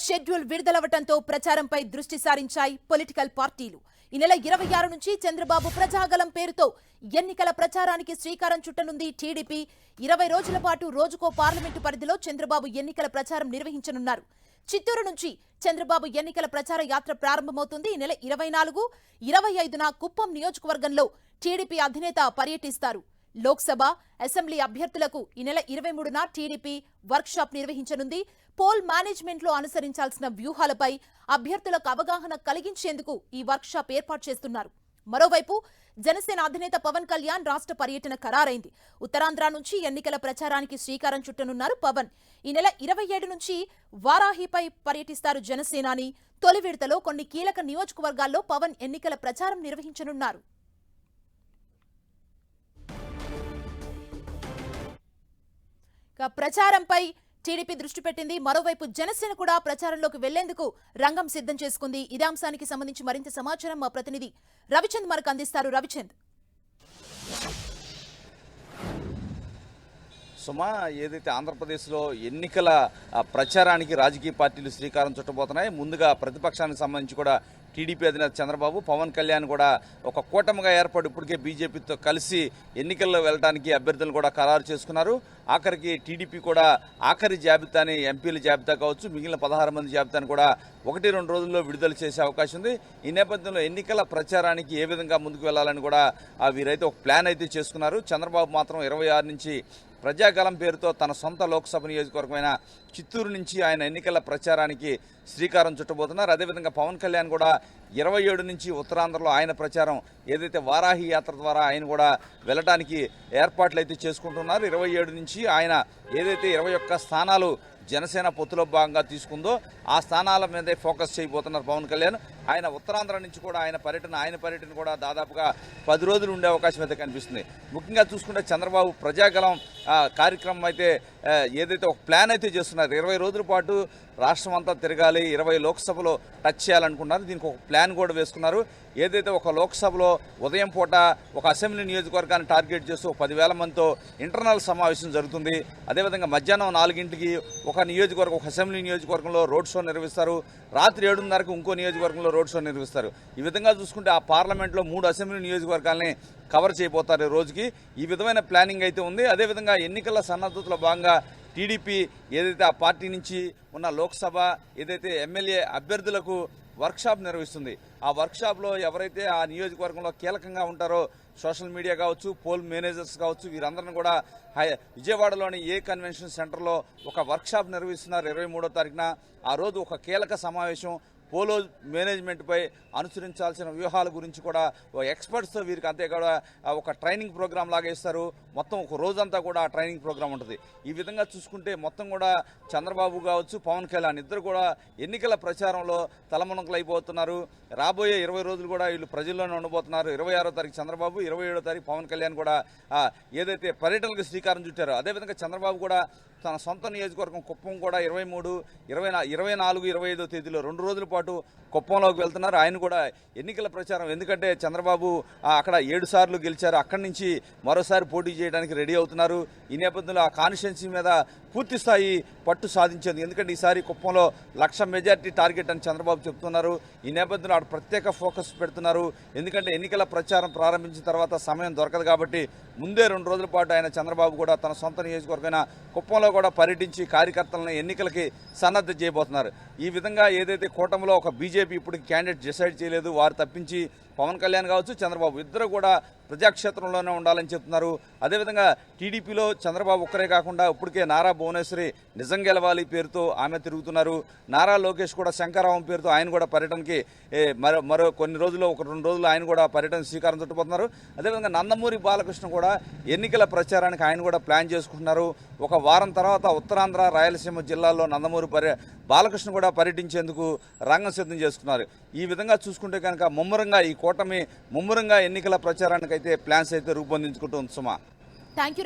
Schedule విడుదలవటంతో ప్రచారంపై దృష్టి సారించాయి political పార్టీలు. ఈ నెల 26 నుంచి చంద్రబాబు ప్రజాగలం పేరుతో ఎన్నికల ప్రచారానికి శ్రీకారం చుట్టనుంది టీడీపీ. 20 రోజుల పాటు రోజుకో పార్లమెంటు పరిధిలో చంద్రబాబు ఎన్నికల ప్రచారం నిర్వహించనున్నారు. చిత్తూరు నుంచి చంద్రబాబు ఎన్నికల ప్రచార యాత్ర ప్రారంభమవుతుంది. ఈ నెల 24, 25న కుప్పం నియోజకవర్గంలో టీడీపీ అధినేత పర్యటిస్తారు. లోక్సభ, అసెంబ్లీ అభ్యర్థులకు ఈ నెల 23న టీడీపీ వర్క్షాప్ నిర్వహించనుంది. పోల్ మేనేజ్మెంట్ లో అనుసరించాల్సిన వ్యూహాలపై అభ్యర్థులకు అవగాహన కలిగించేందుకు ఈ వర్క్షాప్ ఏర్పాటు చేస్తున్నారు. మరోవైపు జనసేన అధినేత పవన్ కళ్యాణ్ రాష్ట్ర పర్యటన ఖరారైంది. ఉత్తరాంధ్ర నుంచి ఎన్నికల ప్రచారానికి శ్రీకారం చుట్టనున్నారు పవన్. ఈ నెల 27 నుంచి వారాహిపై పర్యటిస్తారు జనసేనాని. తొలి విడతలో కొన్ని కీలక నియోజకవర్గాల్లో పవన్ ఎన్నికల ప్రచారం నిర్వహించనున్నారు. ప్రచారంపై టీడీపీ దృష్టి పెట్టింది. మరోవైపు జనసేన కూడా ప్రచారంలోకి వెళ్లేందుకు రంగం సిద్ధం చేసుకుంది. ఇదే అంశానికి సంబంధించి మరింత సమాచారం మా ప్రతినిధి రవిచంద్ మనకు అందిస్తారు. రవిచంద్, సుమా, ఏదైతే ఆంధ్రప్రదేశ్లో ఎన్నికల ప్రచారానికి రాజకీయ పార్టీలు శ్రీకారం చుట్టబోతున్నాయి. ముందుగా ప్రతిపక్షానికి సంబంధించి కూడా టీడీపీ అధినేత చంద్రబాబు, పవన్ కళ్యాణ్ కూడా ఒక కూటమిగా ఏర్పడి ఇప్పటికే బీజేపీతో కలిసి ఎన్నికల్లో వెళ్ళడానికి అభ్యర్థులను కూడా ఖరారు చేసుకున్నారు. ఆఖరికి టీడీపీ కూడా ఆఖరి జాబితాని, ఎంపీల జాబితా కావచ్చు, మిగిలిన 16 మంది జాబితాను కూడా 1-2 రోజుల్లో విడుదల చేసే అవకాశం ఉంది. ఈ నేపథ్యంలో ఎన్నికల ప్రచారానికి ఏ విధంగా ముందుకు వెళ్లాలని కూడా వీరైతే ఒక ప్లాన్ అయితే చేసుకున్నారు. చంద్రబాబు మాత్రం 26 నుంచి ప్రజాగలం పేరుతో తన సొంత లోక్సభ నియోజకవర్గమైన చిత్తూరు నుంచి ఆయన ఎన్నికల ప్రచారానికి శ్రీకారం చుట్టబోతున్నారు. అదేవిధంగా పవన్ కళ్యాణ్ కూడా 27 నుంచి ఉత్తరాంధ్రలో ఆయన ప్రచారం ఏదైతే వారాహి యాత్ర ద్వారా ఆయన కూడా వెళ్ళడానికి ఏర్పాట్లు అయితే చేసుకుంటున్నారు. 27 నుంచి ఆయన ఏదైతే 21 స్థానాలు జనసేన పొత్తులో భాగంగా తీసుకుందో ఆ స్థానాల మీదే ఫోకస్ చేయబోతున్నారు పవన్ కళ్యాణ్. ఆయన ఉత్తరాంధ్ర నుంచి కూడా ఆయన పర్యటన కూడా దాదాపుగా 10 రోజులు ఉండే అవకాశం అయితే కనిపిస్తుంది. ముఖ్యంగా చూసుకుంటే చంద్రబాబు ప్రజాగలం కార్యక్రమం అయితే ఏదైతే ఒక ప్లాన్ అయితే చేస్తున్నారు. 20 రోజుల పాటు రాష్ట్రం అంతా తిరగాలి, 20 లోక్సభలో టచ్ చేయాలనుకున్నారు. దీనికి ఒక ప్లాన్ కూడా వేసుకున్నారు. ఏదైతే ఒక లోక్సభలో ఉదయం పూట ఒక అసెంబ్లీ నియోజకవర్గాన్ని టార్గెట్ చేస్తూ 10,000 మందితో ఇంటర్నల్ సమావేశం జరుగుతుంది. అదేవిధంగా మధ్యాహ్నం 4ంటికి ఒక నియోజకవర్గం, ఒక అసెంబ్లీ నియోజకవర్గంలో రోడ్ షో నిర్వహిస్తారు. రాత్రి 7:30కు ఇంకో నియోజకవర్గంలో రోడ్ షో నిర్వహిస్తారు. ఈ విధంగా చూసుకుంటే ఆ పార్లమెంట్లో 3 అసెంబ్లీ నియోజకవర్గాల్ని కవర్ చేయబోతారు రోజుకి. ఈ విధమైన ప్లానింగ్ అయితే ఉంది. అదేవిధంగా ఎన్నికల సన్నద్ధతలో భాగంగా టీడీపీ ఏదైతే ఆ పార్టీ నుంచి ఉన్న లోక్సభ ఏదైతే ఎమ్మెల్యే అభ్యర్థులకు వర్క్షాప్ నిర్వహిస్తుంది. ఆ వర్క్షాప్లో ఎవరైతే ఆ నియోజకవర్గంలో కీలకంగా ఉంటారో సోషల్ మీడియా కావచ్చు, పోల్ మేనేజర్స్ కావచ్చు, వీరందరిని కూడా విజయవాడలోని ఏ కన్వెన్షన్ సెంటర్లో ఒక వర్క్షాప్ నిర్వహిస్తున్నారు 23వ తారీఖున. ఆ రోజు ఒక కీలక సమావేశం పోలో మేనేజ్మెంట్పై అనుసరించాల్సిన వ్యూహాల గురించి కూడా ఎక్స్పర్ట్స్తో వీరికి అంతే కూడా ఒక ట్రైనింగ్ ప్రోగ్రామ్ లాగా ఇస్తారు. మొత్తం ఒక రోజంతా కూడా ఆ ట్రైనింగ్ ప్రోగ్రామ్ ఉంటుంది. ఈ విధంగా చూసుకుంటే మొత్తం కూడా చంద్రబాబు కావచ్చు, పవన్ కళ్యాణ్ ఇద్దరు కూడా ఎన్నికల ప్రచారంలో తలమునకలు అయిపోతున్నారు. రాబోయే 20 రోజులు కూడా వీళ్ళు ప్రజల్లోనే ఉండబోతున్నారు. 26వ తారీఖు చంద్రబాబు, 27వ తారీఖు పవన్ కళ్యాణ్ కూడా ఏదైతే పర్యటనకు శ్రీకారం చుట్టారో అదేవిధంగా చంద్రబాబు కూడా తన సొంత నియోజకవర్గం కుప్పం కూడా 23, 24, 25వ తేదీలో 2 రోజుల పాటు కుప్పంలోకి వెళ్తున్నారు. ఆయన కూడా ఎన్నికల ప్రచారం, ఎందుకంటే చంద్రబాబు అక్కడ 7 సార్లు గెలిచారు, అక్కడి నుంచి మరోసారి పోటీ చేయడానికి రెడీ అవుతున్నారు. ఈ నేపథ్యంలో ఆ కాన్స్టిట్యున్సీ మీద పూర్తి స్థాయి పట్టు సాధించేందుకు, ఎందుకంటే ఈసారి కుప్పంలో 1,00,000 మెజార్టీ టార్గెట్ అని చంద్రబాబు చెప్తున్నారు. ఈ నేపథ్యంలో ఆడ ప్రత్యేక ఫోకస్ పెడుతున్నారు. ఎందుకంటే ఎన్నికల ప్రచారం ప్రారంభించిన తర్వాత సమయం దొరకదు కాబట్టి ముందే 2 రోజుల పాటు ఆయన చంద్రబాబు కూడా తన సొంత నియోజకవర్గమైన కుప్పంలో కూడా పర్యటించి కార్యకర్తలను ఎన్నికలకి సన్నద్ధం చేయబోతున్నారు. ఈ విధంగా ఏదైతే కూటమిలో ఒక బీజేపీ ఇప్పుడు క్యాండిడేట్ డిసైడ్ చేయలేదు, వారు తప్పించి పవన్ కళ్యాణ్ కావచ్చు, చంద్రబాబు ఇద్దరు కూడా ప్రజాక్షేత్రంలోనే ఉండాలని చెప్తున్నారు. అదేవిధంగా టీడీపీలో చంద్రబాబు ఒక్కరే కాకుండా ఇప్పటికే నారా భువనేశ్వరి నిజం గెలవాలి పేరుతో ఆమె తిరుగుతున్నారు. నారా లోకేష్ కూడా శంకరావం పేరుతో ఆయన కూడా పర్యటనకి మరో కొన్ని రోజుల్లో 1-2 రోజులు ఆయన కూడా పర్యటన శ్రీకారం చుట్టబోతున్నారు. అదేవిధంగా నందమూరి బాలకృష్ణ కూడా ఎన్నికల ప్రచారానికి ఆయన కూడా ప్లాన్ చేసుకుంటున్నారు. ఒక వారం తర్వాత ఉత్తరాంధ్ర, రాయలసీమ జిల్లాల్లో నందమూరి బాలకృష్ణ కూడా పర్యటించేందుకు రంగం సిద్ధం చేసుకున్నారు. ఈ విధంగా చూసుకుంటే కనుక ముమ్మరంగా ఈ కూటమి ఎన్నికల ప్రచారానికి అయితే ప్లాన్స్ అయితే రూపొందించుకుంటుంది. సుమా, థ్యాంక్ యూ.